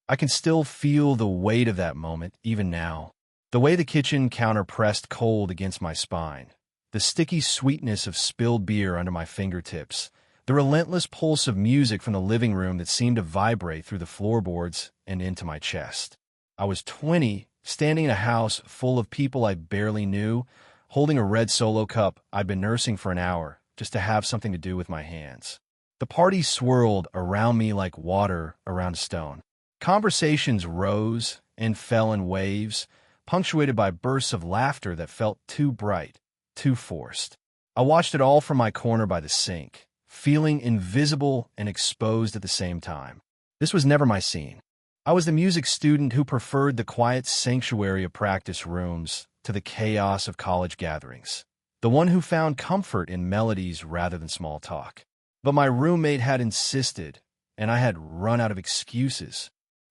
I can still feel the weight of that moment, even now. The way the kitchen counter pressed cold against my spine, the sticky sweetness of spilled beer under my fingertips, the relentless pulse of music from the living room that seemed to vibrate through the floorboards and into my chest. I was 20, standing in a house full of people I barely knew, holding a red Solo cup I'd been nursing for an hour just to have something to do with my hands. The party swirled around me like water around a stone. Conversations rose and fell in waves, punctuated by bursts of laughter that felt too bright, too forced. I watched it all from my corner by the sink, feeling invisible and exposed at the same time. This was never my scene. I was the music student who preferred the quiet sanctuary of practice rooms to the chaos of college gatherings, the one who found comfort in melodies rather than small talk. But my roommate had insisted, and I had run out of excuses.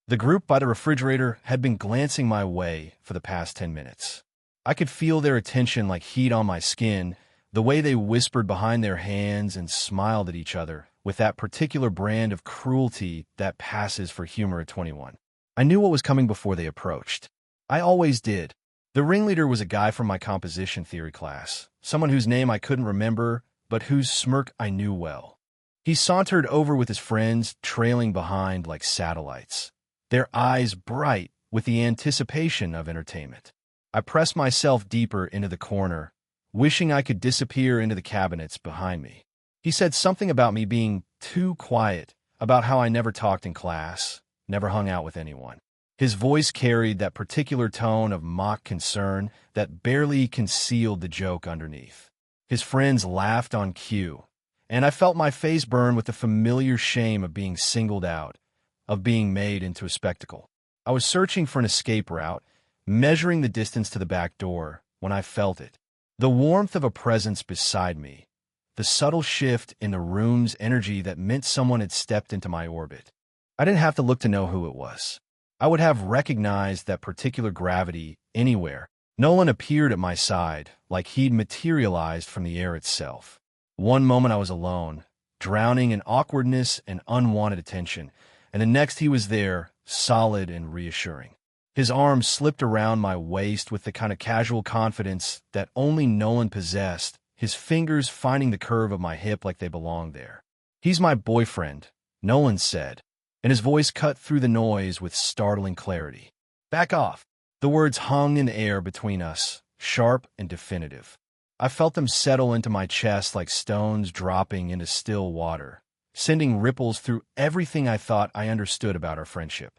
The group by the refrigerator had been glancing my way for the past 10 minutes. I could feel their attention like heat on my skin, the way they whispered behind their hands and smiled at each other with that particular brand of cruelty that passes for humor at 21. I knew what was coming before they approached. I always did. The ringleader was a guy from my composition theory class, someone whose name I couldn't remember, but whose smirk I knew well. He sauntered over with his friends, trailing behind like satellites, their eyes bright with the anticipation of entertainment. I pressed myself deeper into the corner, wishing I could disappear into the cabinets behind me. He said something about me being too quiet, about how I never talked in class, never hung out with anyone. His voice carried that particular tone of mock concern that barely concealed the joke underneath. His friends laughed on cue, and I felt my face burn with the familiar shame of being singled out, of being made into a spectacle. I was searching for an escape route, measuring the distance to the back door, when I felt it. The warmth of a presence beside me, the subtle shift in the room's energy that meant someone had stepped into my orbit. I didn't have to look to know who it was. I would have recognized that particular gravity anywhere. Nolan appeared at my side, like he'd materialized from the air itself. One moment I was alone, drowning in awkwardness and unwanted attention, and the next he was there, solid and reassuring. His arms slipped around my waist with the kind of casual confidence that only Nolan possessed, his fingers finding the curve of my hip like they belonged there. "He's my boyfriend," Nolan said, and his voice cut through the noise with startling clarity. "Back off." The words hung in the air between us, sharp and definitive. I felt them settle into my chest like stones dropping into still water, sending ripples through everything I thought I understood about our friendship.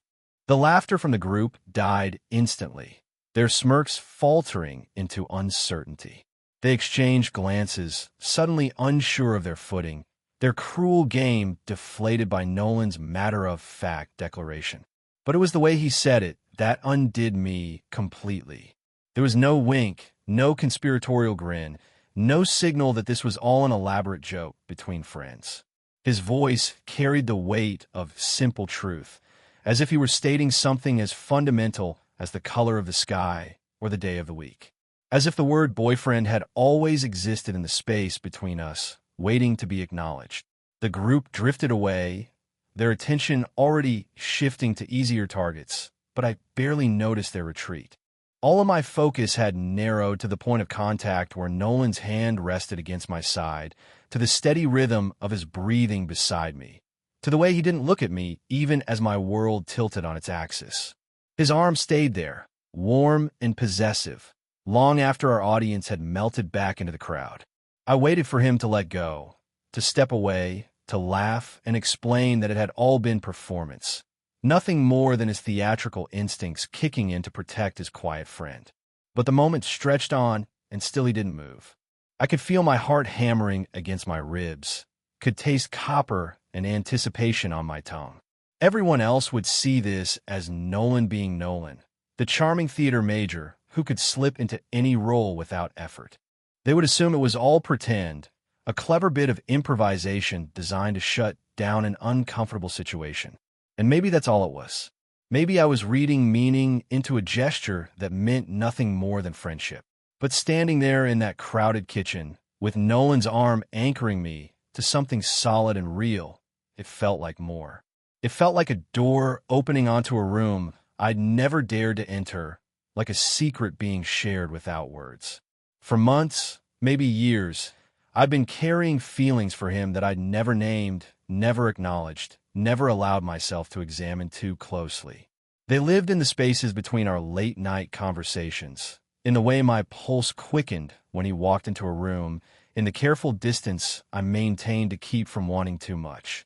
The laughter from the group died instantly, their smirks faltering into uncertainty. They exchanged glances, suddenly unsure of their footing, their cruel game deflated by Nolan's matter-of-fact declaration. But it was the way he said it that undid me completely. There was no wink, no conspiratorial grin, no signal that this was all an elaborate joke between friends. His voice carried the weight of simple truth, as if he were stating something as fundamental as the color of the sky or the day of the week. As if the word boyfriend had always existed in the space between us, waiting to be acknowledged. The group drifted away, their attention already shifting to easier targets, but I barely noticed their retreat. All of my focus had narrowed to the point of contact where Nolan's hand rested against my side, to the steady rhythm of his breathing beside me, to the way he didn't look at me even as my world tilted on its axis. His arm stayed there, warm and possessive, long after our audience had melted back into the crowd. I waited for him to let go, to step away, to laugh and explain that it had all been performance, nothing more than his theatrical instincts kicking in to protect his quiet friend. But the moment stretched on, and still he didn't move. I could feel my heart hammering against my ribs, could taste copper and anticipation on my tongue. Everyone else would see this as Nolan being Nolan, the charming theater major who could slip into any role without effort. They would assume it was all pretend, a clever bit of improvisation designed to shut down an uncomfortable situation. And maybe that's all it was. Maybe I was reading meaning into a gesture that meant nothing more than friendship. But standing there in that crowded kitchen, with Nolan's arm anchoring me to something solid and real, it felt like more. It felt like a door opening onto a room I'd never dared to enter, like a secret being shared without words. For months, maybe years, I'd been carrying feelings for him that I'd never named, never acknowledged, never allowed myself to examine too closely. They lived in the spaces between our late-night conversations, in the way my pulse quickened when he walked into a room, in the careful distance I maintained to keep from wanting too much.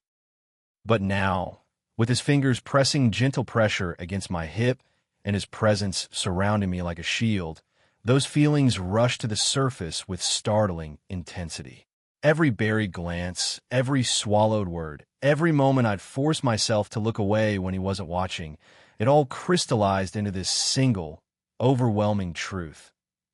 But now, with his fingers pressing gentle pressure against my hip and his presence surrounding me like a shield, those feelings rushed to the surface with startling intensity. Every buried glance, every swallowed word, every moment I'd force myself to look away when he wasn't watching, it all crystallized into this single, overwhelming truth.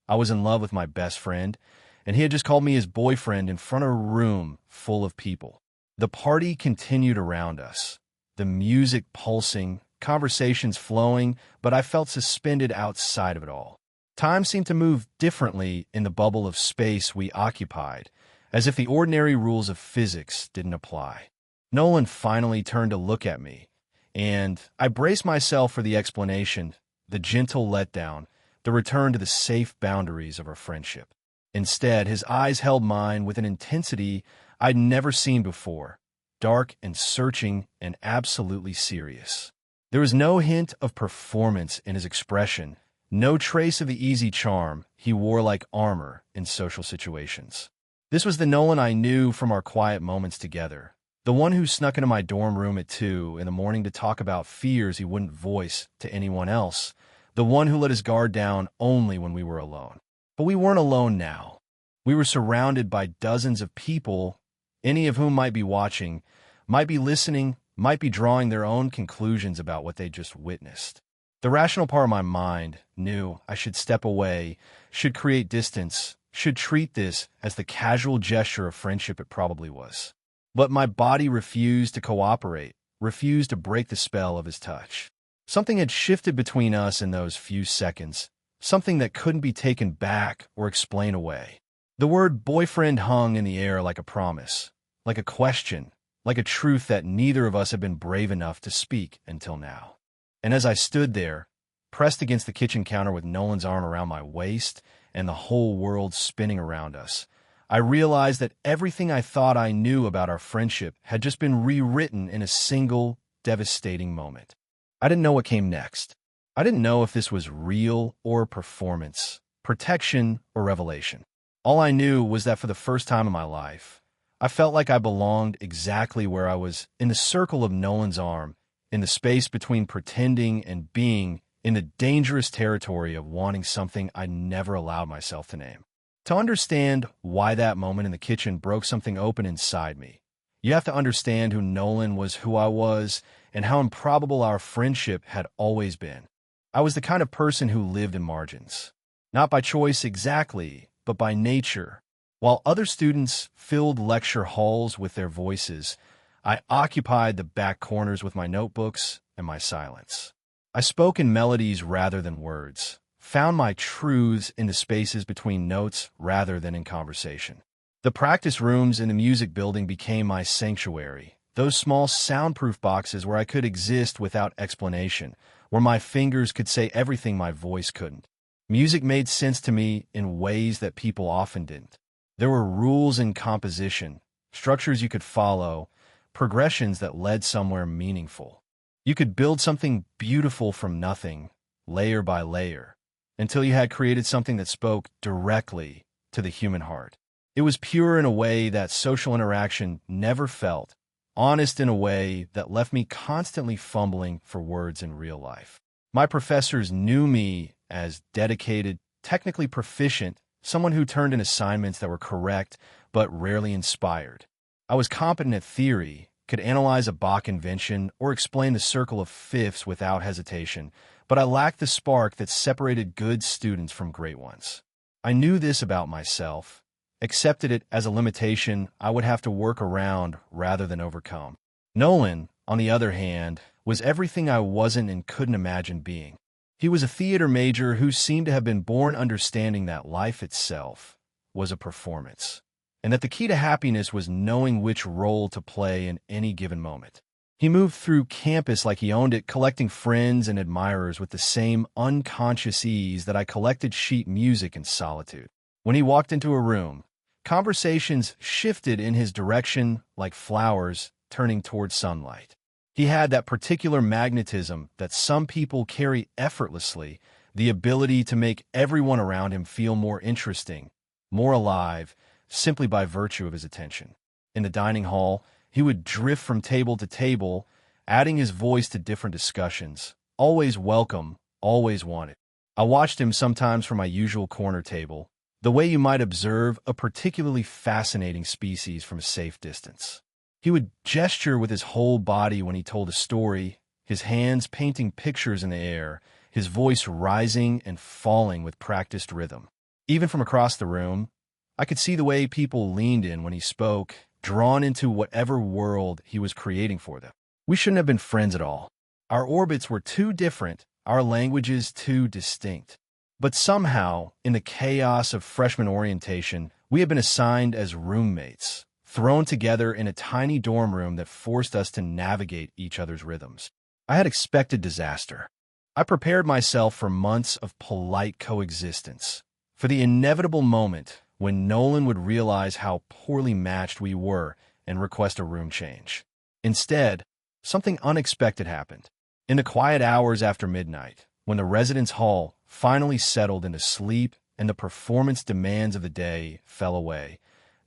I was in love with my best friend, and he had just called me his boyfriend in front of a room full of people. The party continued around us, the music pulsing, conversations flowing, but I felt suspended outside of it all. Time seemed to move differently in the bubble of space we occupied, as if the ordinary rules of physics didn't apply. Nolan finally turned to look at me, and I braced myself for the explanation, the gentle letdown, the return to the safe boundaries of our friendship. Instead, his eyes held mine with an intensity I'd never seen before, dark and searching and absolutely serious. There was no hint of performance in his expression, no trace of the easy charm he wore like armor in social situations. This was the Nolan I knew from our quiet moments together, the one who snuck into my dorm room at 2 in the morning to talk about fears he wouldn't voice to anyone else, the one who let his guard down only when we were alone. But we weren't alone now. We were surrounded by dozens of people, any of whom might be watching, might be listening, might be drawing their own conclusions about what they just witnessed. The rational part of my mind knew I should step away, should create distance, should treat this as the casual gesture of friendship it probably was. But my body refused to cooperate, refused to break the spell of his touch. Something had shifted between us in those few seconds, something that couldn't be taken back or explained away. The word boyfriend hung in the air like a promise, like a question, like a truth that neither of us had been brave enough to speak until now. And as I stood there, pressed against the kitchen counter with Nolan's arm around my waist and the whole world spinning around us, I realized that everything I thought I knew about our friendship had just been rewritten in a single, devastating moment. I didn't know what came next. I didn't know if this was real or performance, protection or revelation. All I knew was that for the first time in my life, I felt like I belonged exactly where I was, in the circle of Nolan's arm, in the space between pretending and being, in the dangerous territory of wanting something I never allowed myself to name. To understand why that moment in the kitchen broke something open inside me, you have to understand who Nolan was, who I was, and how improbable our friendship had always been. I was the kind of person who lived in margins. Not by choice exactly, but by nature. While other students filled lecture halls with their voices, I occupied the back corners with my notebooks and my silence. I spoke in melodies rather than words, found my truths in the spaces between notes rather than in conversation. The practice rooms in the music building became my sanctuary, those small soundproof boxes where I could exist without explanation, where my fingers could say everything my voice couldn't. Music made sense to me in ways that people often didn't. There were rules in composition, structures you could follow, progressions that led somewhere meaningful. You could build something beautiful from nothing, layer by layer, until you had created something that spoke directly to the human heart. It was pure in a way that social interaction never felt, honest in a way that left me constantly fumbling for words in real life. My professors knew me as dedicated, technically proficient, someone who turned in assignments that were correct but rarely inspired. I was competent at theory, could analyze a Bach invention or explain the circle of fifths without hesitation, but I lacked the spark that separated good students from great ones. I knew this about myself, accepted it as a limitation I would have to work around rather than overcome. Nolan, on the other hand, was everything I wasn't and couldn't imagine being. He was a theater major who seemed to have been born understanding that life itself was a performance, and that the key to happiness was knowing which role to play in any given moment. He moved through campus like he owned it, collecting friends and admirers with the same unconscious ease that I collected sheet music in solitude. When he walked into a room, conversations shifted in his direction like flowers turning toward sunlight. He had that particular magnetism that some people carry effortlessly, the ability to make everyone around him feel more interesting, more alive, simply by virtue of his attention. In the dining hall, he would drift from table to table, adding his voice to different discussions, always welcome, always wanted. I watched him sometimes from my usual corner table, the way you might observe a particularly fascinating species from a safe distance. He would gesture with his whole body when he told a story, his hands painting pictures in the air, his voice rising and falling with practiced rhythm. Even from across the room, I could see the way people leaned in when he spoke, drawn into whatever world he was creating for them. We shouldn't have been friends at all. Our orbits were too different, our languages too distinct. But somehow, in the chaos of freshman orientation, we had been assigned as roommates, thrown together in a tiny dorm room that forced us to navigate each other's rhythms. I had expected disaster. I prepared myself for months of polite coexistence, for the inevitable moment when Nolan would realize how poorly matched we were and request a room change. Instead, something unexpected happened. In the quiet hours after midnight, when the residence hall finally settled into sleep and the performance demands of the day fell away,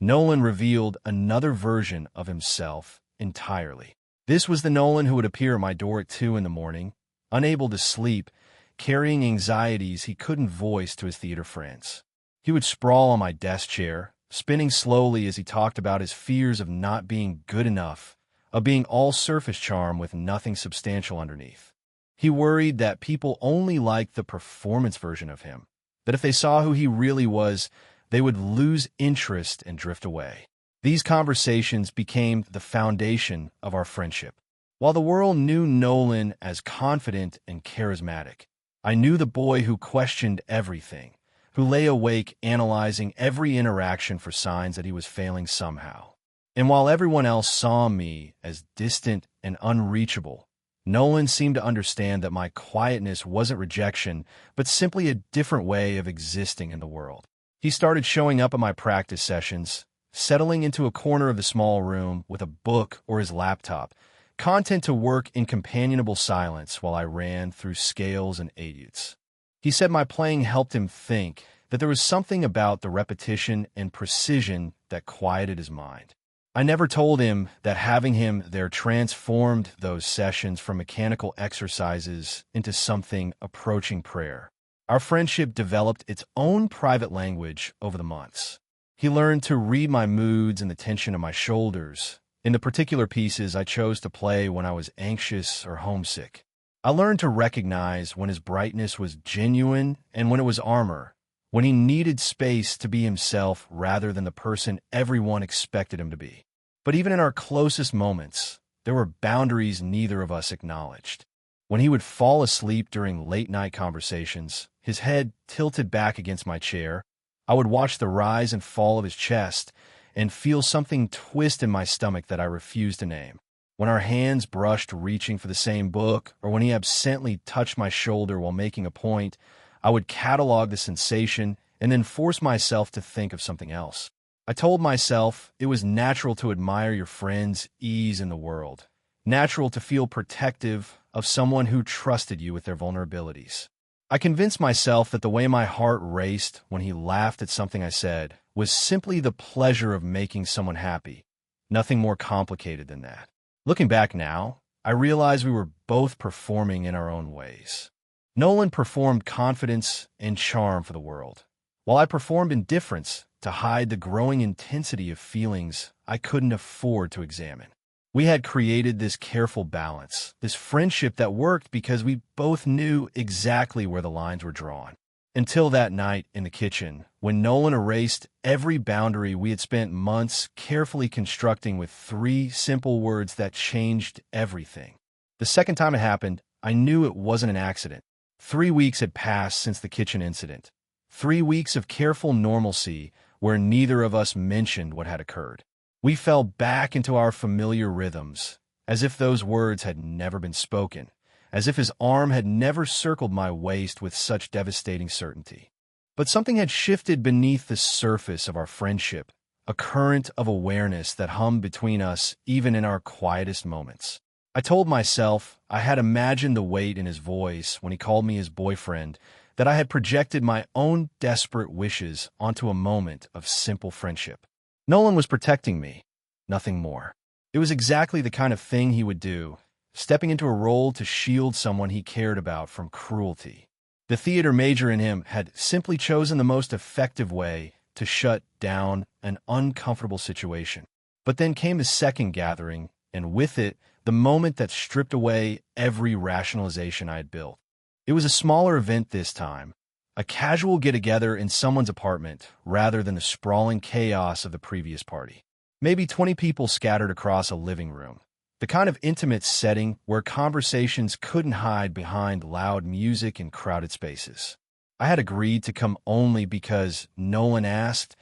Nolan revealed another version of himself entirely. This was the Nolan who would appear at my door at 2 in the morning, unable to sleep, carrying anxieties he couldn't voice to his theater friends. He would sprawl on my desk chair, spinning slowly as he talked about his fears of not being good enough, of being all surface charm with nothing substantial underneath. He worried that people only liked the performance version of him, that if they saw who he really was, they would lose interest and drift away. These conversations became the foundation of our friendship. While the world knew Nolan as confident and charismatic, I knew the boy who questioned everything, who lay awake analyzing every interaction for signs that he was failing somehow. And while everyone else saw me as distant and unreachable, Nolan seemed to understand that my quietness wasn't rejection, but simply a different way of existing in the world. He started showing up at my practice sessions, settling into a corner of the small room with a book or his laptop, content to work in companionable silence while I ran through scales and etudes. He said my playing helped him think, that there was something about the repetition and precision that quieted his mind. I never told him that having him there transformed those sessions from mechanical exercises into something approaching prayer. Our friendship developed its own private language over the months. He learned to read my moods and the tension of my shoulders, in the particular pieces I chose to play when I was anxious or homesick. I learned to recognize when his brightness was genuine and when it was armor, when he needed space to be himself rather than the person everyone expected him to be. But even in our closest moments, there were boundaries neither of us acknowledged. When he would fall asleep during late-night conversations, his head tilted back against my chair, I would watch the rise and fall of his chest and feel something twist in my stomach that I refused to name. When our hands brushed reaching for the same book, or when he absently touched my shoulder while making a point, I would catalog the sensation and then force myself to think of something else. I told myself it was natural to admire your friend's ease in the world, natural to feel protective of someone who trusted you with their vulnerabilities. I convinced myself that the way my heart raced when he laughed at something I said was simply the pleasure of making someone happy, nothing more complicated than that. Looking back now, I realize we were both performing in our own ways. Nolan performed confidence and charm for the world, while I performed indifference to hide the growing intensity of feelings I couldn't afford to examine. We had created this careful balance, this friendship that worked because we both knew exactly where the lines were drawn. Until that night in the kitchen, when Nolan erased every boundary we had spent months carefully constructing with 3 simple words that changed everything. The second time it happened, I knew it wasn't an accident. 3 weeks had passed since the kitchen incident. 3 weeks of careful normalcy where neither of us mentioned what had occurred. We fell back into our familiar rhythms, as if those words had never been spoken, as if his arm had never circled my waist with such devastating certainty. But something had shifted beneath the surface of our friendship, a current of awareness that hummed between us even in our quietest moments. I told myself I had imagined the weight in his voice when he called me his boyfriend, that I had projected my own desperate wishes onto a moment of simple friendship. Nolan was protecting me, nothing more. It was exactly the kind of thing he would do, stepping into a role to shield someone he cared about from cruelty. The theater major in him had simply chosen the most effective way to shut down an uncomfortable situation. But then came the second gathering, and with it, the moment that stripped away every rationalization I had built. It was a smaller event this time, a casual get-together in someone's apartment rather than the sprawling chaos of the previous party. Maybe 20 people scattered across a living room, the kind of intimate setting where conversations couldn't hide behind loud music and crowded spaces. I had agreed to come only because Nolan asked,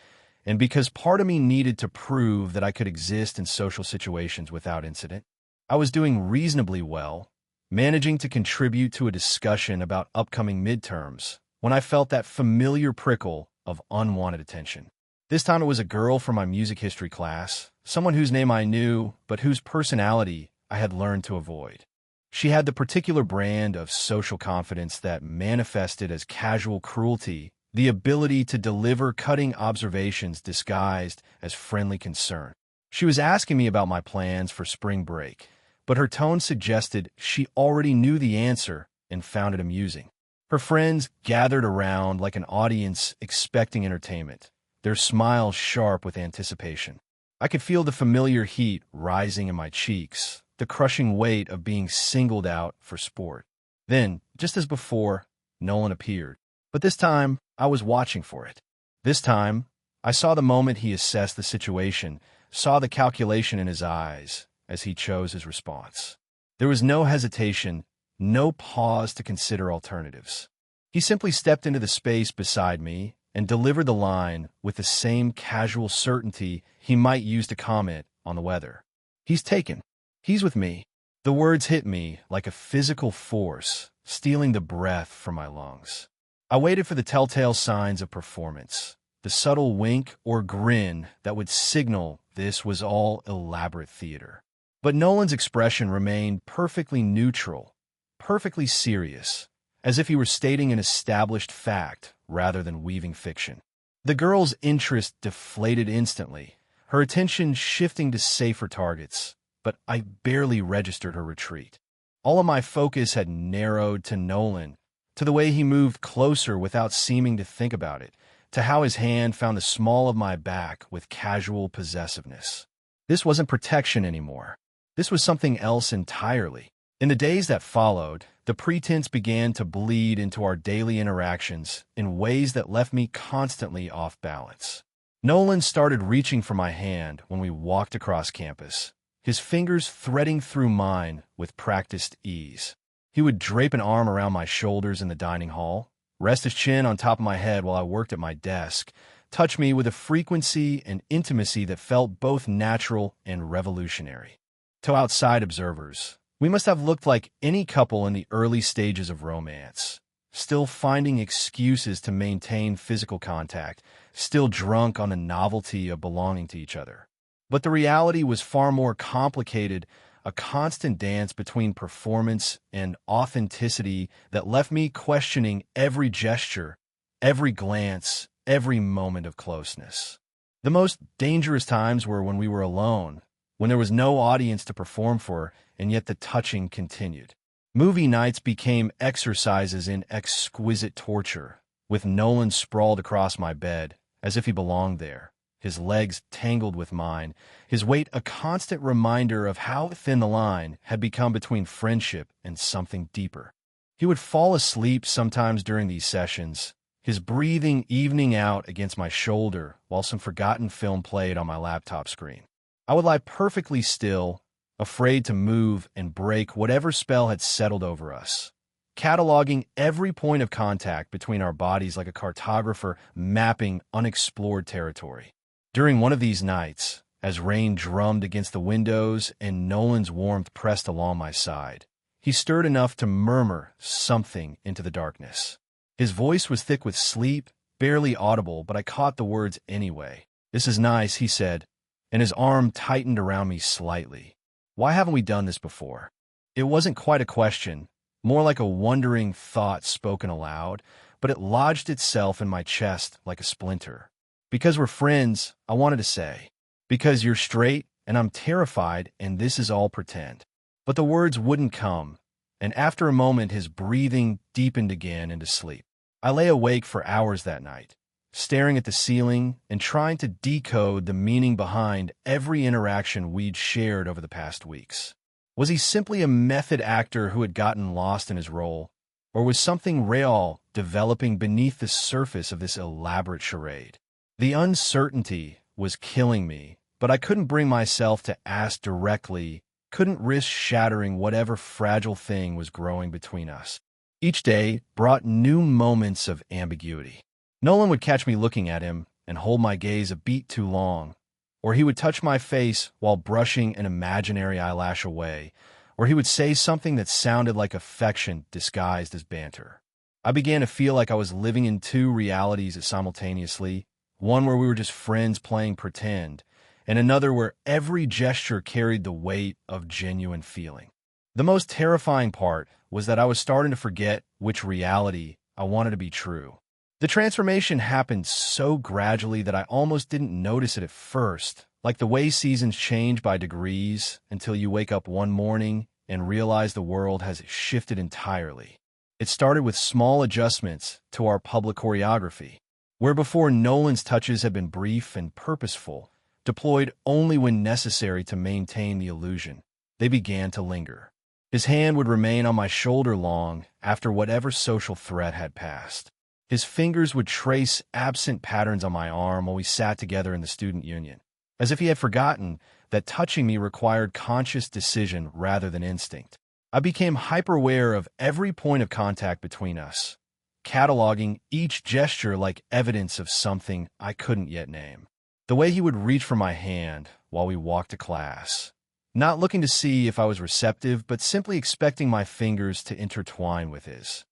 and because part of me needed to prove that I could exist in social situations without incident. I was doing reasonably well, managing to contribute to a discussion about upcoming midterms, when I felt that familiar prickle of unwanted attention. This time it was a girl from my music history class, someone whose name I knew, but whose personality I had learned to avoid. She had the particular brand of social confidence that manifested as casual cruelty, the ability to deliver cutting observations disguised as friendly concern. She was asking me about my plans for spring break, but her tone suggested she already knew the answer and found it amusing. Her friends gathered around like an audience expecting entertainment, their smiles sharp with anticipation. I could feel the familiar heat rising in my cheeks, the crushing weight of being singled out for sport. Then, just as before, Nolan appeared. But this time, I was watching for it. This time, I saw the moment he assessed the situation, saw the calculation in his eyes as he chose his response. There was no hesitation, no pause to consider alternatives. He simply stepped into the space beside me and delivered the line with the same casual certainty he might use to comment on the weather. "He's taken. He's with me." The words hit me like a physical force, stealing the breath from my lungs. I waited for the telltale signs of performance, the subtle wink or grin that would signal this was all elaborate theater. But Nolan's expression remained perfectly neutral, perfectly serious, as if he were stating an established fact rather than weaving fiction. The girl's interest deflated instantly, her attention shifting to safer targets, but I barely registered her retreat. All of my focus had narrowed to Nolan, to the way he moved closer without seeming to think about it, to how his hand found the small of my back with casual possessiveness. This wasn't protection anymore. This was something else entirely. In the days that followed, the pretense began to bleed into our daily interactions in ways that left me constantly off balance. Nolan started reaching for my hand when we walked across campus, his fingers threading through mine with practiced ease. He would drape an arm around my shoulders in the dining hall, rest his chin on top of my head while I worked at my desk, touch me with a frequency and intimacy that felt both natural and revolutionary. To outside observers, we must have looked like any couple in the early stages of romance, still finding excuses to maintain physical contact, still drunk on the novelty of belonging to each other. But the reality was far more complicated, a constant dance between performance and authenticity that left me questioning every gesture, every glance, every moment of closeness. The most dangerous times were when we were alone, when there was no audience to perform for, and yet the touching continued. Movie nights became exercises in exquisite torture, with Nolan sprawled across my bed, as if he belonged there, his legs tangled with mine, his weight a constant reminder of how thin the line had become between friendship and something deeper. He would fall asleep sometimes during these sessions, his breathing evening out against my shoulder while some forgotten film played on my laptop screen. I would lie perfectly still, afraid to move and break whatever spell had settled over us, cataloging every point of contact between our bodies like a cartographer mapping unexplored territory. During one of these nights, as rain drummed against the windows and Nolan's warmth pressed along my side. He stirred enough to murmur something into the darkness. His voice was thick with sleep, barely audible, but I caught the words anyway. "This is nice," he said, and his arm tightened around me slightly. "Why haven't we done this before?" It wasn't quite a question, more like a wondering thought spoken aloud, but it lodged itself in my chest like a splinter. "Because we're friends," I wanted to say. "Because you're straight, and I'm terrified, and this is all pretend." But the words wouldn't come, and after a moment his breathing deepened again into sleep. I lay awake for hours that night, staring at the ceiling and trying to decode the meaning behind every interaction we'd shared over the past weeks. Was he simply a method actor who had gotten lost in his role, or was something real developing beneath the surface of this elaborate charade? The uncertainty was killing me, but I couldn't bring myself to ask directly, couldn't risk shattering whatever fragile thing was growing between us. Each day brought new moments of ambiguity. Nolan would catch me looking at him and hold my gaze a beat too long, or he would touch my face while brushing an imaginary eyelash away, or he would say something that sounded like affection disguised as banter. I began to feel like I was living in two realities simultaneously, one where we were just friends playing pretend, and another where every gesture carried the weight of genuine feeling. The most terrifying part was that I was starting to forget which reality I wanted to be true. The transformation happened so gradually that I almost didn't notice it at first, like the way seasons change by degrees until you wake up one morning and realize the world has shifted entirely. It started with small adjustments to our public choreography, where before Nolan's touches had been brief and purposeful, deployed only when necessary to maintain the illusion. They began to linger. His hand would remain on my shoulder long after whatever social threat had passed. His fingers would trace absent patterns on my arm while we sat together in the student union, as if he had forgotten that touching me required conscious decision rather than instinct. I became hyper-aware of every point of contact between us, cataloging each gesture like evidence of something I couldn't yet name. The way he would reach for my hand while we walked to class, not looking to see if I was receptive, but simply expecting my fingers to intertwine with his.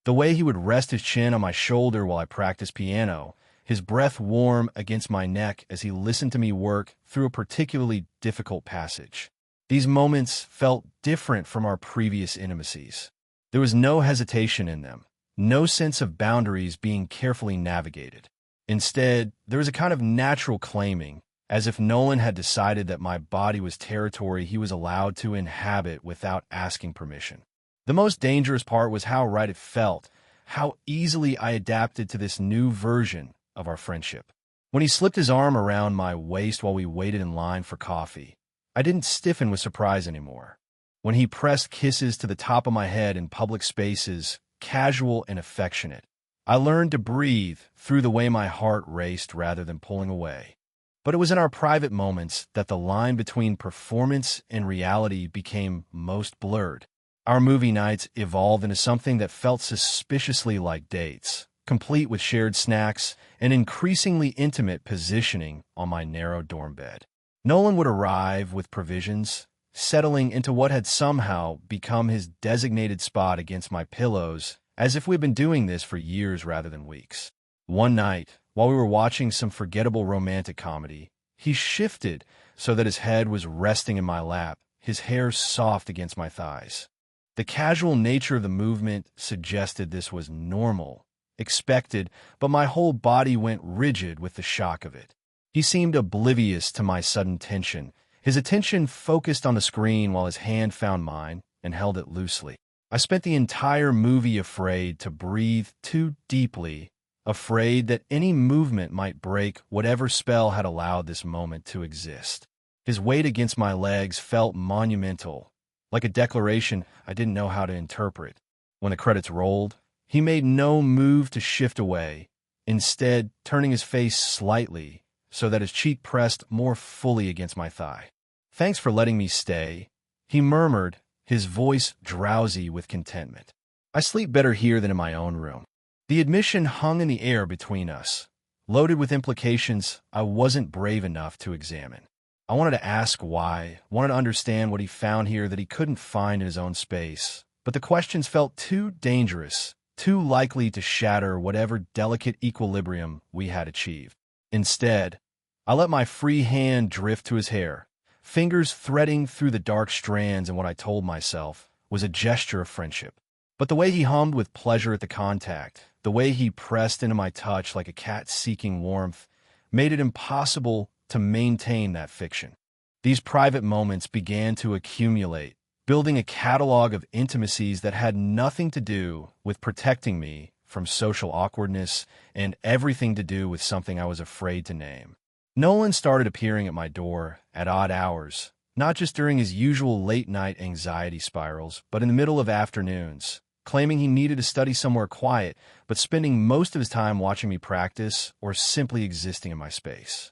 The way he would rest his chin on my shoulder while I practiced piano, his breath warm against my neck as he listened to me work through a particularly difficult passage. These moments felt different from our previous intimacies. There was no hesitation in them, no sense of boundaries being carefully navigated. Instead, there was a kind of natural claiming, as if Nolan had decided that my body was territory he was allowed to inhabit without asking permission. The most dangerous part was how right it felt, how easily I adapted to this new version of our friendship. When he slipped his arm around my waist while we waited in line for coffee, I didn't stiffen with surprise anymore. When he pressed kisses to the top of my head in public spaces, casual and affectionate, I learned to breathe through the way my heart raced rather than pulling away. But it was in our private moments that the line between performance and reality became most blurred. Our movie nights evolved into something that felt suspiciously like dates, complete with shared snacks and increasingly intimate positioning on my narrow dorm bed. Nolan would arrive with provisions, settling into what had somehow become his designated spot against my pillows, as if we'd been doing this for years rather than weeks. One night, while we were watching some forgettable romantic comedy, he shifted so that his head was resting in my lap, his hair soft against my thighs. The casual nature of the movement suggested this was normal, expected, but my whole body went rigid with the shock of it. He seemed oblivious to my sudden tension, his attention focused on the screen while his hand found mine and held it loosely. I spent the entire movie afraid to breathe too deeply, afraid that any movement might break whatever spell had allowed this moment to exist. His weight against my legs felt monumental, like a declaration I didn't know how to interpret. When the credits rolled, he made no move to shift away, instead turning his face slightly so that his cheek pressed more fully against my thigh. "Thanks for letting me stay," he murmured, his voice drowsy with contentment. "I sleep better here than in my own room." The admission hung in the air between us, loaded with implications I wasn't brave enough to examine. I wanted to ask why, wanted to understand what he found here that he couldn't find in his own space. But the questions felt too dangerous, too likely to shatter whatever delicate equilibrium we had achieved. Instead, I let my free hand drift to his hair, fingers threading through the dark strands, and what I told myself was a gesture of friendship. But the way he hummed with pleasure at the contact, the way he pressed into my touch like a cat seeking warmth, made it impossible to maintain that fiction. These private moments began to accumulate, building a catalog of intimacies that had nothing to do with protecting me from social awkwardness and everything to do with something I was afraid to name. Nolan started appearing at my door at odd hours, not just during his usual late-night anxiety spirals, but in the middle of afternoons, claiming he needed to study somewhere quiet, but spending most of his time watching me practice or simply existing in my space.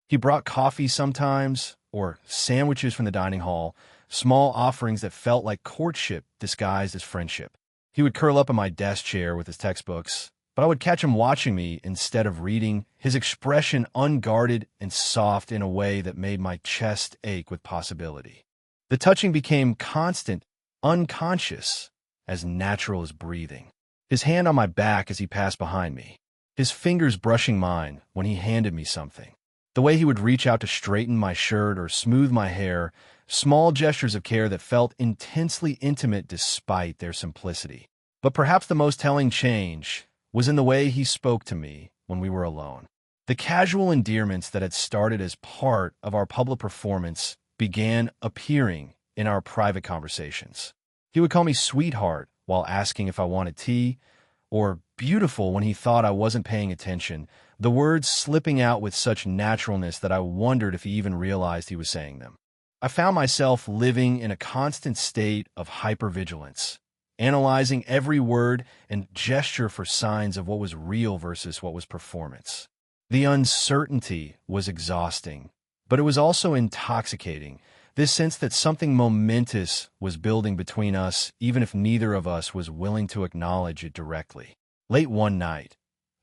He brought coffee sometimes, or sandwiches from the dining hall, small offerings that felt like courtship disguised as friendship. He would curl up in my desk chair with his textbooks, but I would catch him watching me instead of reading, his expression unguarded and soft in a way that made my chest ache with possibility. The touching became constant, unconscious, as natural as breathing. His hand on my back as he passed behind me, his fingers brushing mine when he handed me something. The way he would reach out to straighten my shirt or smooth my hair, small gestures of care that felt intensely intimate despite their simplicity. But perhaps the most telling change was in the way he spoke to me when we were alone. The casual endearments that had started as part of our public performance began appearing in our private conversations. He would call me sweetheart while asking if I wanted tea, or beautiful when he thought I wasn't paying attention, the words slipping out with such naturalness that I wondered if he even realized he was saying them. I found myself living in a constant state of hypervigilance, analyzing every word and gesture for signs of what was real versus what was performance. The uncertainty was exhausting, but it was also intoxicating, this sense that something momentous was building between us, even if neither of us was willing to acknowledge it directly. Late one night,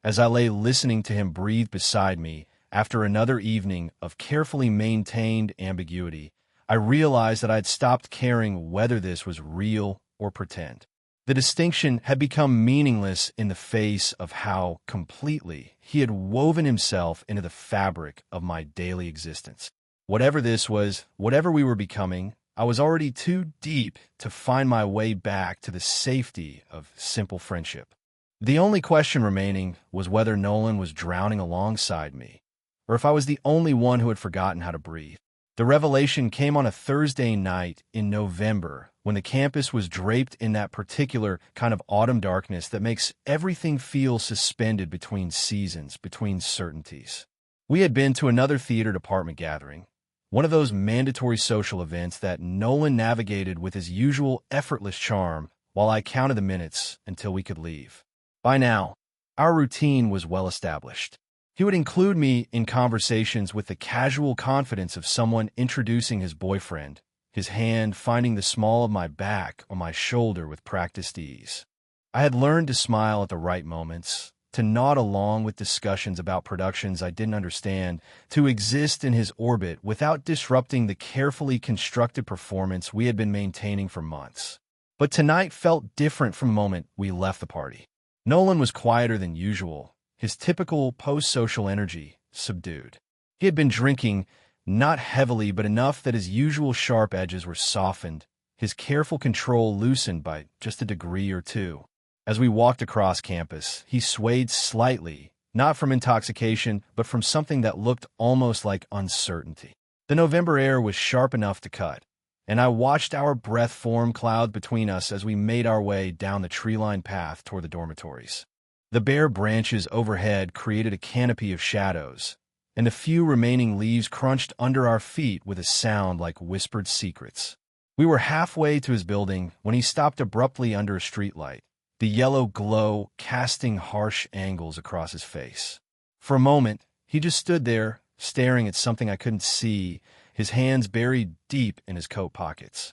as I lay listening to him breathe beside me after another evening of carefully maintained ambiguity, I realized that I had stopped caring whether this was real or pretend. The distinction had become meaningless in the face of how completely he had woven himself into the fabric of my daily existence. Whatever this was, whatever we were becoming, I was already too deep to find my way back to the safety of simple friendship. The only question remaining was whether Nolan was drowning alongside me, or if I was the only one who had forgotten how to breathe. The revelation came on a Thursday night in November, when the campus was draped in that particular kind of autumn darkness that makes everything feel suspended between seasons, between certainties. We had been to another theater department gathering, one of those mandatory social events that Nolan navigated with his usual effortless charm while I counted the minutes until we could leave. By now, our routine was well established. He would include me in conversations with the casual confidence of someone introducing his boyfriend, his hand finding the small of my back or my shoulder with practiced ease. I had learned to smile at the right moments, to nod along with discussions about productions I didn't understand, to exist in his orbit without disrupting the carefully constructed performance we had been maintaining for months. But tonight felt different from the moment we left the party. Nolan was quieter than usual, his typical post-social energy subdued. He had been drinking, not heavily but enough that his usual sharp edges were softened, his careful control loosened by just a degree or two. As we walked across campus, he swayed slightly, not from intoxication, but from something that looked almost like uncertainty. The November air was sharp enough to cut, and I watched our breath form cloud between us as we made our way down the tree-lined path toward the dormitories. The bare branches overhead created a canopy of shadows, and the few remaining leaves crunched under our feet with a sound like whispered secrets. We were halfway to his building when he stopped abruptly under a streetlight, the yellow glow casting harsh angles across his face. For a moment, he just stood there, staring at something I couldn't see, his hands buried deep in his coat pockets.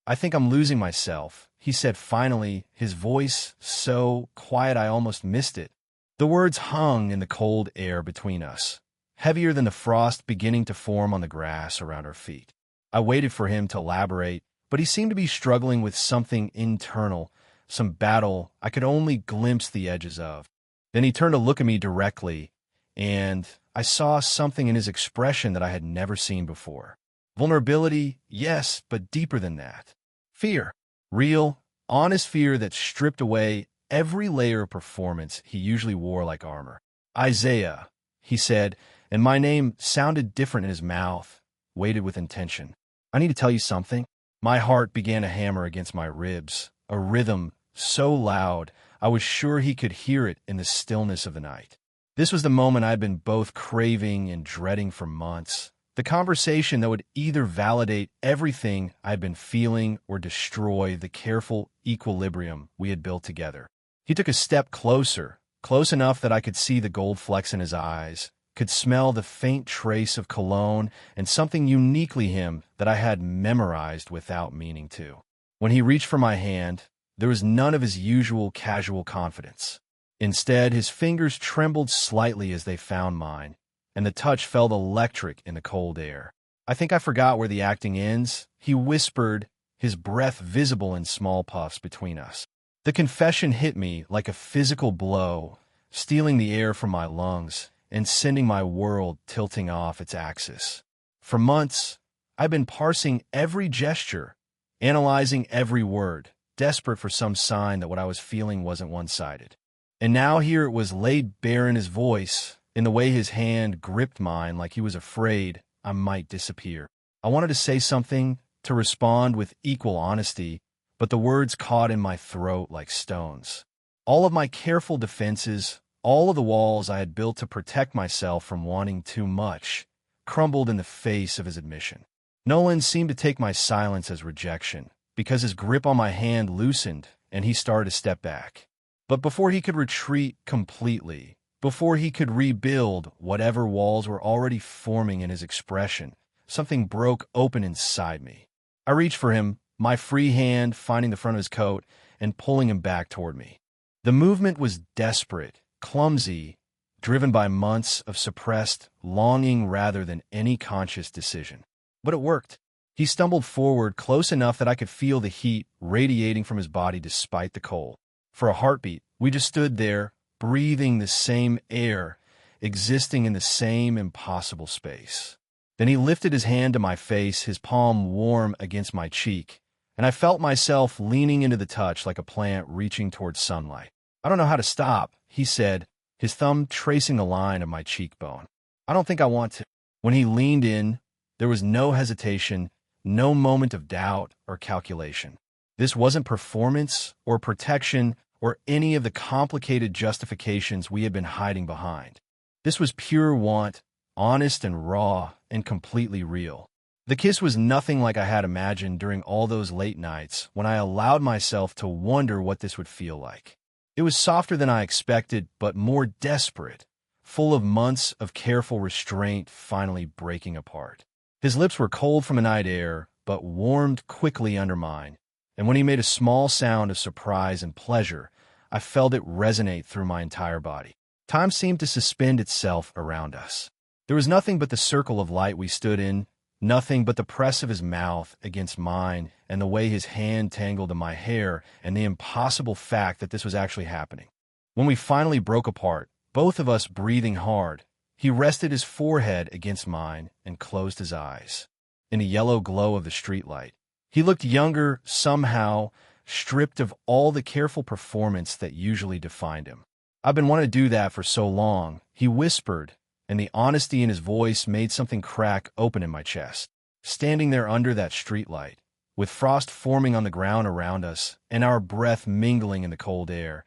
"I think I'm losing myself," he said finally, his voice so quiet I almost missed it. The words hung in the cold air between us, heavier than the frost beginning to form on the grass around our feet. I waited for him to elaborate, but he seemed to be struggling with something internal, some battle I could only glimpse the edges of. Then he turned to look at me directly, and I saw something in his expression that I had never seen before. Vulnerability, yes, but deeper than that. Fear. Real, honest fear that stripped away every layer of performance he usually wore like armor. Isaiah, he said, and my name sounded different in his mouth, weighted with intention. I need to tell you something. My heart began to hammer against my ribs, a rhythm so loud I was sure he could hear it in the stillness of the night. This was the moment I had been both craving and dreading for months. The conversation that would either validate everything I had been feeling or destroy the careful equilibrium we had built together. He took a step closer, close enough that I could see the gold flecks in his eyes, could smell the faint trace of cologne and something uniquely him that I had memorized without meaning to. When he reached for my hand, there was none of his usual casual confidence. Instead, his fingers trembled slightly as they found mine, and the touch felt electric in the cold air. I think I forgot where the acting ends, he whispered, his breath visible in small puffs between us. The confession hit me like a physical blow, stealing the air from my lungs and sending my world tilting off its axis. For months, I'd been parsing every gesture, analyzing every word, desperate for some sign that what I was feeling wasn't one-sided. And now here it was laid bare in his voice, in the way his hand gripped mine like he was afraid I might disappear. I wanted to say something, to respond with equal honesty, but the words caught in my throat like stones. All of my careful defenses, all of the walls I had built to protect myself from wanting too much, crumbled in the face of his admission. Nolan seemed to take my silence as rejection, because his grip on my hand loosened and he started to step back. But before he could retreat completely, before he could rebuild whatever walls were already forming in his expression, something broke open inside me. I reached for him, my free hand finding the front of his coat and pulling him back toward me. The movement was desperate, clumsy, driven by months of suppressed longing rather than any conscious decision. But it worked. He stumbled forward close enough that I could feel the heat radiating from his body despite the cold. For a heartbeat, we just stood there, breathing the same air, existing in the same impossible space. Then he lifted his hand to my face, his palm warm against my cheek, and I felt myself leaning into the touch like a plant reaching towards sunlight. I don't know how to stop, he said, his thumb tracing the line of my cheekbone. I don't think I want to. When he leaned in, there was no hesitation, no moment of doubt or calculation. This wasn't performance or protection or any of the complicated justifications we had been hiding behind. This was pure want, honest and raw and completely real. The kiss was nothing like I had imagined during all those late nights when I allowed myself to wonder what this would feel like. It was softer than I expected, but more desperate, full of months of careful restraint finally breaking apart. His lips were cold from the night air, but warmed quickly under mine, and when he made a small sound of surprise and pleasure, I felt it resonate through my entire body. Time seemed to suspend itself around us. There was nothing but the circle of light we stood in, nothing but the press of his mouth against mine and the way his hand tangled in my hair and the impossible fact that this was actually happening. When we finally broke apart, both of us breathing hard, he rested his forehead against mine and closed his eyes. In the yellow glow of the streetlight, he looked younger somehow, stripped of all the careful performance that usually defined him. I've been wanting to do that for so long, he whispered, and the honesty in his voice made something crack open in my chest. Standing there under that streetlight, with frost forming on the ground around us and our breath mingling in the cold air,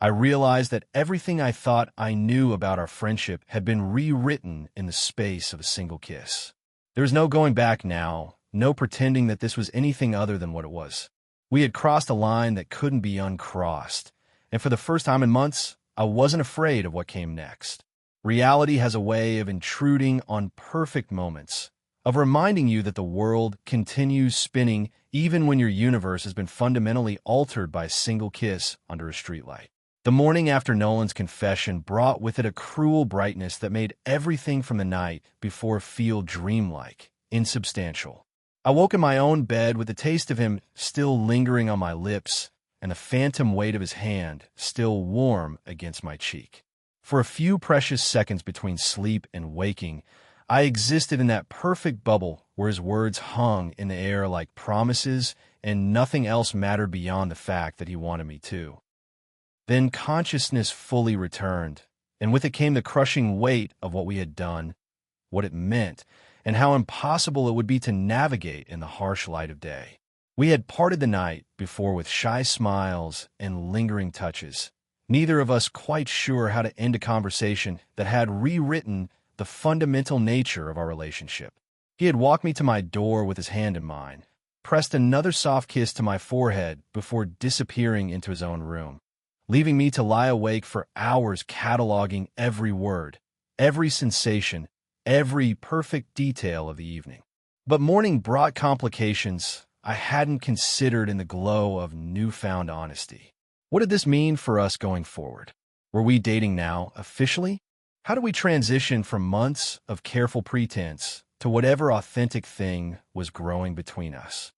I realized that everything I thought I knew about our friendship had been rewritten in the space of a single kiss. There was no going back now, no pretending that this was anything other than what it was. We had crossed a line that couldn't be uncrossed, and for the first time in months, I wasn't afraid of what came next. Reality has a way of intruding on perfect moments, of reminding you that the world continues spinning even when your universe has been fundamentally altered by a single kiss under a streetlight. The morning after Nolan's confession brought with it a cruel brightness that made everything from the night before feel dreamlike, insubstantial. I woke in my own bed with the taste of him still lingering on my lips and the phantom weight of his hand still warm against my cheek. For a few precious seconds between sleep and waking, I existed in that perfect bubble where his words hung in the air like promises and nothing else mattered beyond the fact that he wanted me to. Then consciousness fully returned, and with it came the crushing weight of what we had done, what it meant, and how impossible it would be to navigate in the harsh light of day. We had parted the night before with shy smiles and lingering touches, neither of us quite sure how to end a conversation that had rewritten the fundamental nature of our relationship. He had walked me to my door with his hand in mine, pressed another soft kiss to my forehead before disappearing into his own room, leaving me to lie awake for hours cataloging every word, every sensation, every perfect detail of the evening. But morning brought complications I hadn't considered in the glow of newfound honesty. What did this mean for us going forward? Were we dating now, officially? How do we transition from months of careful pretense to whatever authentic thing was growing between us?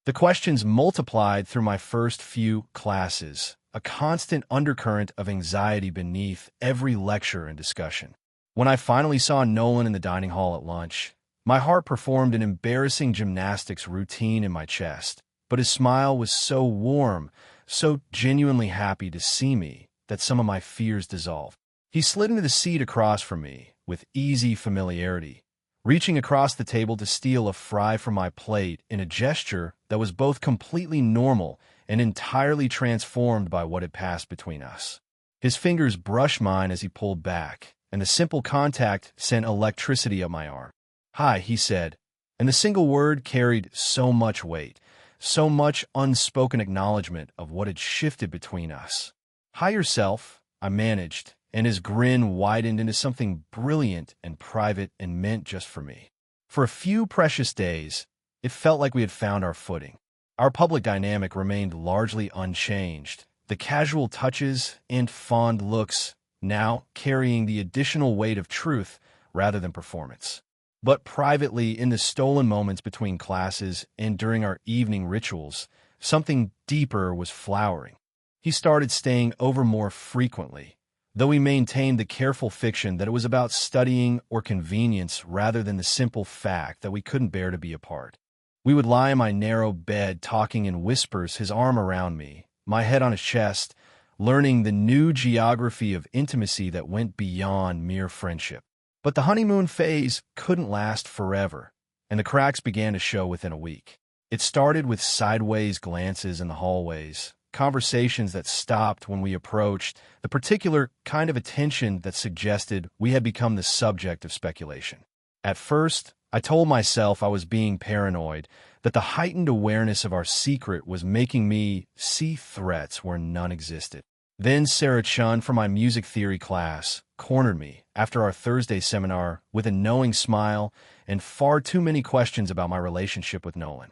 The questions multiplied through my first few classes, a constant undercurrent of anxiety beneath every lecture and discussion. When I finally saw Nolan in the dining hall at lunch, my heart performed an embarrassing gymnastics routine in my chest, but his smile was so warm, so genuinely happy to see me, that some of my fears dissolved. He slid into the seat across from me with easy familiarity, reaching across the table to steal a fry from my plate in a gesture that was both completely normal and entirely transformed by what had passed between us. His fingers brushed mine as he pulled back, and the simple contact sent electricity up my arm. "Hi," he said, and the single word carried so much weight, so much unspoken acknowledgement of what had shifted between us. "Hi yourself," I managed, and his grin widened into something brilliant and private and meant just for me. For a few precious days, it felt like we had found our footing. Our public dynamic remained largely unchanged, the casual touches and fond looks now carrying the additional weight of truth rather than performance. But privately, in the stolen moments between classes and during our evening rituals, something deeper was flowering. He started staying over more frequently, though he maintained the careful fiction that it was about studying or convenience rather than the simple fact that we couldn't bear to be apart. We would lie in my narrow bed talking in whispers, his arm around me, my head on his chest, learning the new geography of intimacy that went beyond mere friendship. But the honeymoon phase couldn't last forever, and the cracks began to show within a week. It started with sideways glances in the hallways, conversations that stopped when we approached, the particular kind of attention that suggested we had become the subject of speculation. At first, I told myself I was being paranoid, that the heightened awareness of our secret was making me see threats where none existed. Then Sarah Chun from my music theory class cornered me after our Thursday seminar with a knowing smile and far too many questions about my relationship with Nolan.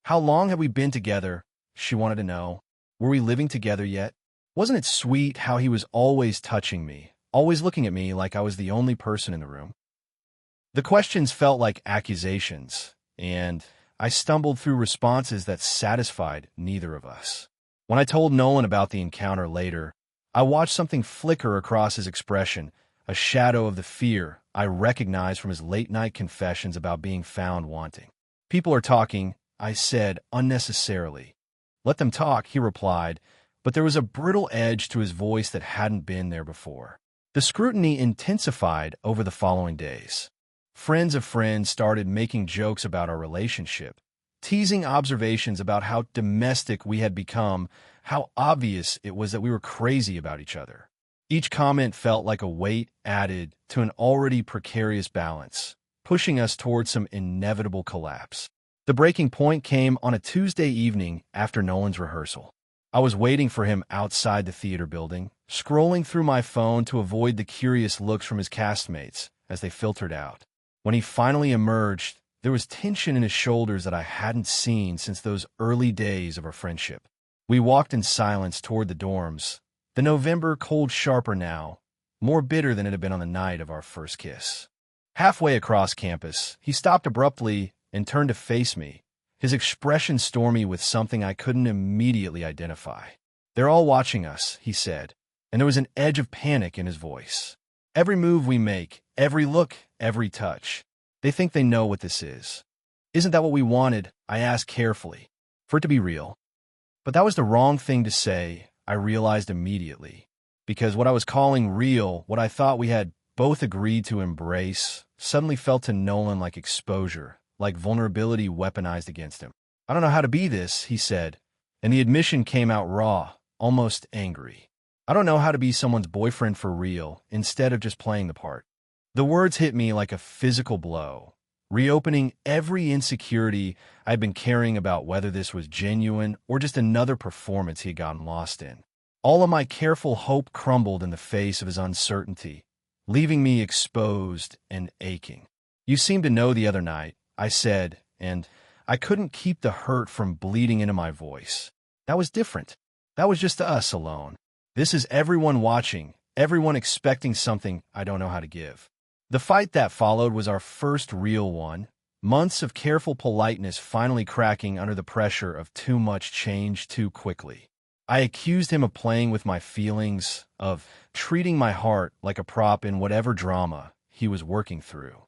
How long had we been together? She wanted to know. Were we living together yet? Wasn't it sweet how he was always touching me, always looking at me like I was the only person in the room? The questions felt like accusations, and I stumbled through responses that satisfied neither of us. When I told Nolan about the encounter later, I watched something flicker across his expression, a shadow of the fear I recognized from his late-night confessions about being found wanting. "People are talking," I said unnecessarily. "Let them talk," he replied, but there was a brittle edge to his voice that hadn't been there before. The scrutiny intensified over the following days. Friends of friends started making jokes about our relationship, teasing observations about how domestic we had become, how obvious it was that we were crazy about each other. Each comment felt like a weight added to an already precarious balance, pushing us towards some inevitable collapse. The breaking point came on a Tuesday evening after Nolan's rehearsal. I was waiting for him outside the theater building, scrolling through my phone to avoid the curious looks from his castmates as they filtered out. When he finally emerged, there was tension in his shoulders that I hadn't seen since those early days of our friendship. We walked in silence toward the dorms, The November cold sharper now, more bitter than it had been on the night of our first kiss. Halfway across campus, he stopped abruptly and turned to face me, his expression stormy with something I couldn't immediately identify. "They're all watching us," he said, and there was an edge of panic in his voice. "Every move we make, every look, every touch. They think they know what this is." "Isn't that what we wanted?" I asked carefully. "For it to be real." But that was the wrong thing to say, I realized immediately. Because what I was calling real, what I thought we had both agreed to embrace, suddenly felt to Nolan like exposure, like vulnerability weaponized against him. "I don't know how to be this," he said, and the admission came out raw, almost angry. "I don't know how to be someone's boyfriend for real, instead of just playing the part." The words hit me like a physical blow, reopening every insecurity I'd been carrying about whether this was genuine or just another performance he had gotten lost in. All of my careful hope crumbled in the face of his uncertainty, leaving me exposed and aching. "You seemed to know the other night," I said, and I couldn't keep the hurt from bleeding into my voice. "That was different. That was just us alone. This is everyone watching, everyone expecting something I don't know how to give." The fight that followed was our first real one, months of careful politeness finally cracking under the pressure of too much change too quickly. I accused him of playing with my feelings, of treating my heart like a prop in whatever drama he was working through.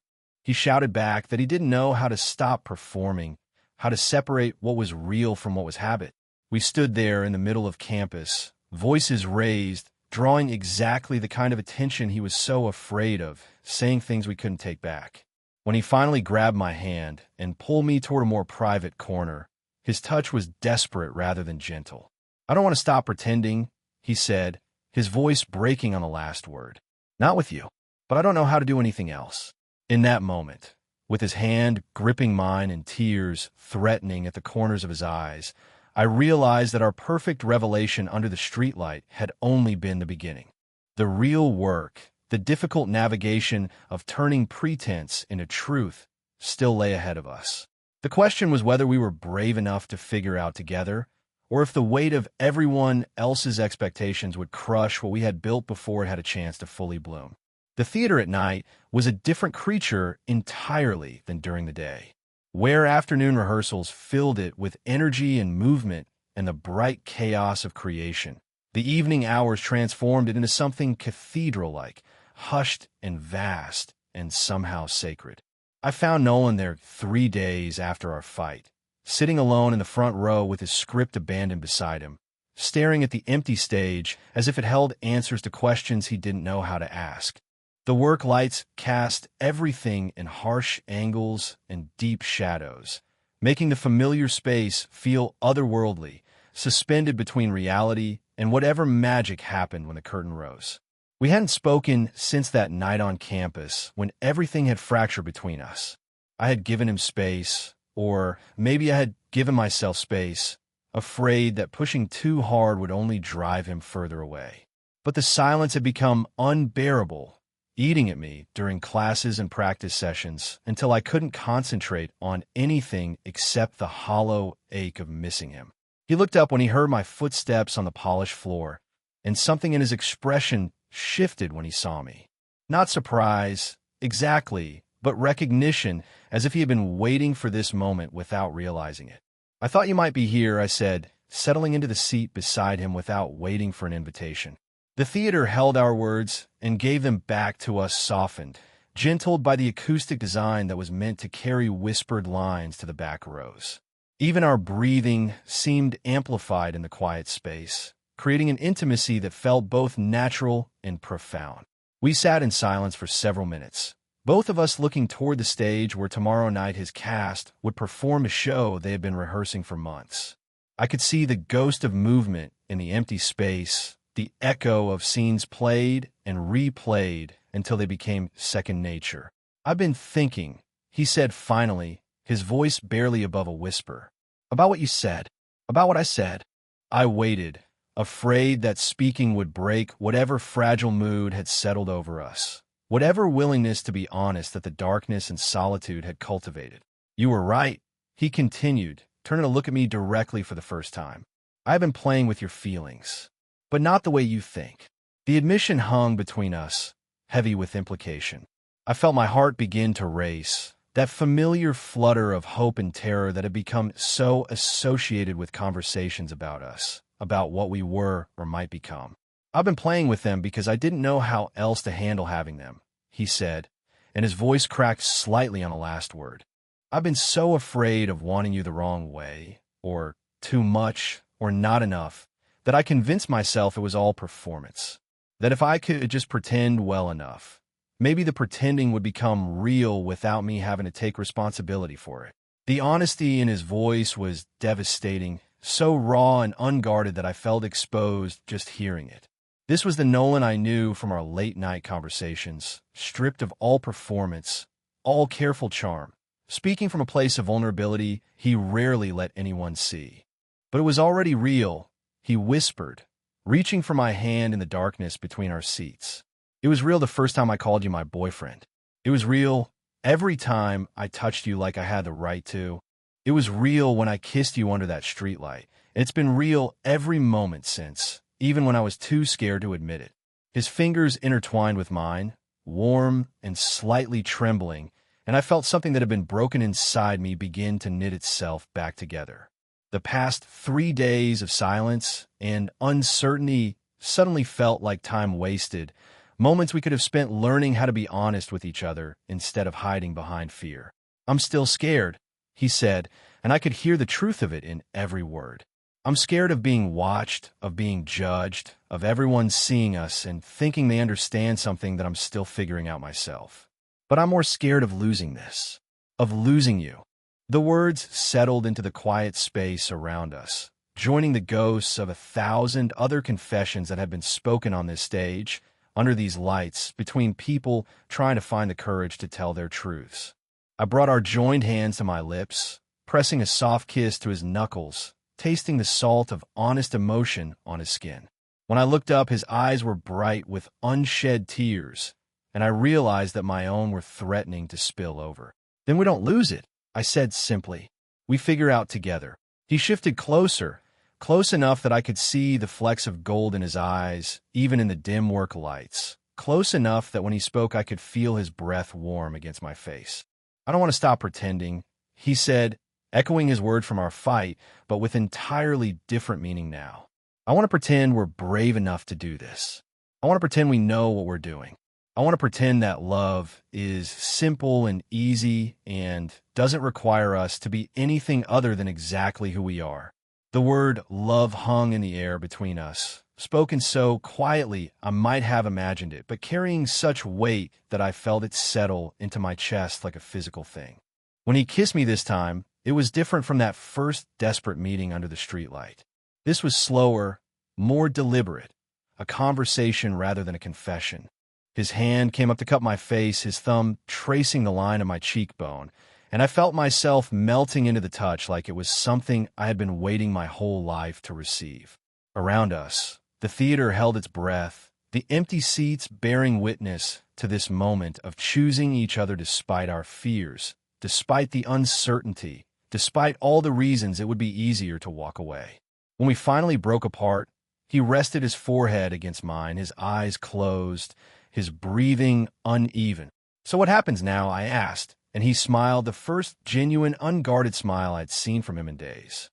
He shouted back that he didn't know how to stop performing, how to separate what was real from what was habit. We stood there in the middle of campus, voices raised, drawing exactly the kind of attention he was so afraid of, saying things we couldn't take back. When he finally grabbed my hand and pulled me toward a more private corner, his touch was desperate rather than gentle. "I don't want to stop pretending," he said, his voice breaking on the last word. "Not with you, but I don't know how to do anything else." In that moment, with his hand gripping mine and tears threatening at the corners of his eyes, I realized that our perfect revelation under the streetlight had only been the beginning. The real work, the difficult navigation of turning pretense into truth, still lay ahead of us. The question was whether we were brave enough to figure out together, or if the weight of everyone else's expectations would crush what we had built before it had a chance to fully bloom. The theater at night was a different creature entirely than during the day. Where afternoon rehearsals filled it with energy and movement and the bright chaos of creation, the evening hours transformed it into something cathedral-like, hushed and vast and somehow sacred. I found Nolan there 3 days after our fight, sitting alone in the front row with his script abandoned beside him, staring at the empty stage as if it held answers to questions he didn't know how to ask. The work lights cast everything in harsh angles and deep shadows, making the familiar space feel otherworldly, suspended between reality and whatever magic happened when the curtain rose. We hadn't spoken since that night on campus when everything had fractured between us. I had given him space, or maybe I had given myself space, afraid that pushing too hard would only drive him further away. But the silence had become unbearable, eating at me during classes and practice sessions until I couldn't concentrate on anything except the hollow ache of missing him. He looked up when he heard my footsteps on the polished floor, and something in his expression shifted when he saw me. Not surprise, exactly, but recognition, as if he had been waiting for this moment without realizing it. "I thought you might be here," I said, settling into the seat beside him without waiting for an invitation. The theater held our words and gave them back to us softened, gentled by the acoustic design that was meant to carry whispered lines to the back rows. Even our breathing seemed amplified in the quiet space, creating an intimacy that felt both natural and profound. We sat in silence for several minutes, both of us looking toward the stage where tomorrow night his cast would perform a show they had been rehearsing for months. I could see the ghost of movement in the empty space, the echo of scenes played and replayed until they became second nature. "I've been thinking," he said finally, his voice barely above a whisper, "about what you said, about what I said." I waited, afraid that speaking would break whatever fragile mood had settled over us, whatever willingness to be honest that the darkness and solitude had cultivated. "You were right," he continued, turning to look at me directly for the first time. "I've been playing with your feelings. but not the way you think." The admission hung between us, heavy with implication. I felt my heart begin to race, that familiar flutter of hope and terror that had become so associated with conversations about us, about what we were or might become. "I've been playing with them because I didn't know how else to handle having them," he said, and his voice cracked slightly on the last word. "I've been so afraid of wanting you the wrong way, or too much, or not enough, that I convinced myself it was all performance. That if I could just pretend well enough, maybe the pretending would become real without me having to take responsibility for it." The honesty in his voice was devastating, so raw and unguarded that I felt exposed just hearing it. This was the Nolan I knew from our late-night conversations, stripped of all performance, all careful charm. Speaking from a place of vulnerability he rarely let anyone see. But it was already real, he whispered, reaching for my hand in the darkness between our seats. "It was real the first time I called you my boyfriend. It was real every time I touched you like I had the right to. It was real when I kissed you under that streetlight. And it's been real every moment since, even when I was too scared to admit it." His fingers intertwined with mine, warm and slightly trembling, and I felt something that had been broken inside me begin to knit itself back together. The past 3 days of silence and uncertainty suddenly felt like time wasted, moments we could have spent learning how to be honest with each other instead of hiding behind fear. "I'm still scared," he said, and I could hear the truth of it in every word. "I'm scared of being watched, of being judged, of everyone seeing us and thinking they understand something that I'm still figuring out myself. But I'm more scared of losing this, of losing you." The words settled into the quiet space around us, joining the ghosts of 1,000 other confessions that had been spoken on this stage, under these lights, between people trying to find the courage to tell their truths. I brought our joined hands to my lips, pressing a soft kiss to his knuckles, tasting the salt of honest emotion on his skin. When I looked up, his eyes were bright with unshed tears, and I realized that my own were threatening to spill over. "Then we don't lose it," I said simply. "We figure out together." He shifted closer, close enough that I could see the flecks of gold in his eyes, even in the dim work lights. Close enough that when he spoke I could feel his breath warm against my face. "I don't want to stop pretending," he said, echoing his word from our fight, but with entirely different meaning now. "I want to pretend we're brave enough to do this. I want to pretend we know what we're doing. I want to pretend that love is simple and easy and doesn't require us to be anything other than exactly who we are." The word love hung in the air between us, spoken so quietly I might have imagined it, but carrying such weight that I felt it settle into my chest like a physical thing. When he kissed me this time, it was different from that first desperate meeting under the streetlight. This was slower, more deliberate, a conversation rather than a confession. His hand came up to cup my face, his thumb tracing the line of my cheekbone, and I felt myself melting into the touch like it was something I had been waiting my whole life to receive. Around us, the theater held its breath, the empty seats bearing witness to this moment of choosing each other despite our fears, despite the uncertainty, despite all the reasons it would be easier to walk away. When we finally broke apart, he rested his forehead against mine, his eyes closed, his breathing uneven. "So what happens now?" I asked, and he smiled, the first genuine, unguarded smile I'd seen from him in days.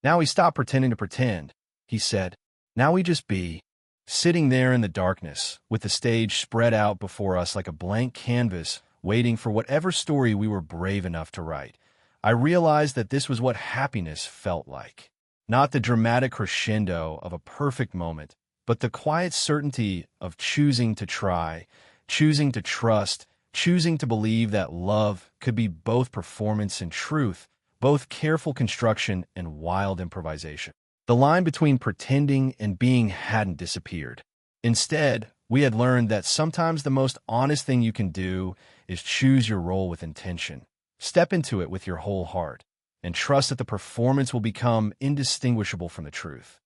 "Now we stop pretending to pretend," he said. "Now we just be." Sitting there in the darkness, with the stage spread out before us like a blank canvas, waiting for whatever story we were brave enough to write, I realized that this was what happiness felt like. Not the dramatic crescendo of a perfect moment, but the quiet certainty of choosing to try, choosing to trust, choosing to believe that love could be both performance and truth, both careful construction and wild improvisation. The line between pretending and being hadn't disappeared. Instead, we had learned that sometimes the most honest thing you can do is choose your role with intention. Step into it with your whole heart, and trust that the performance will become indistinguishable from the truth.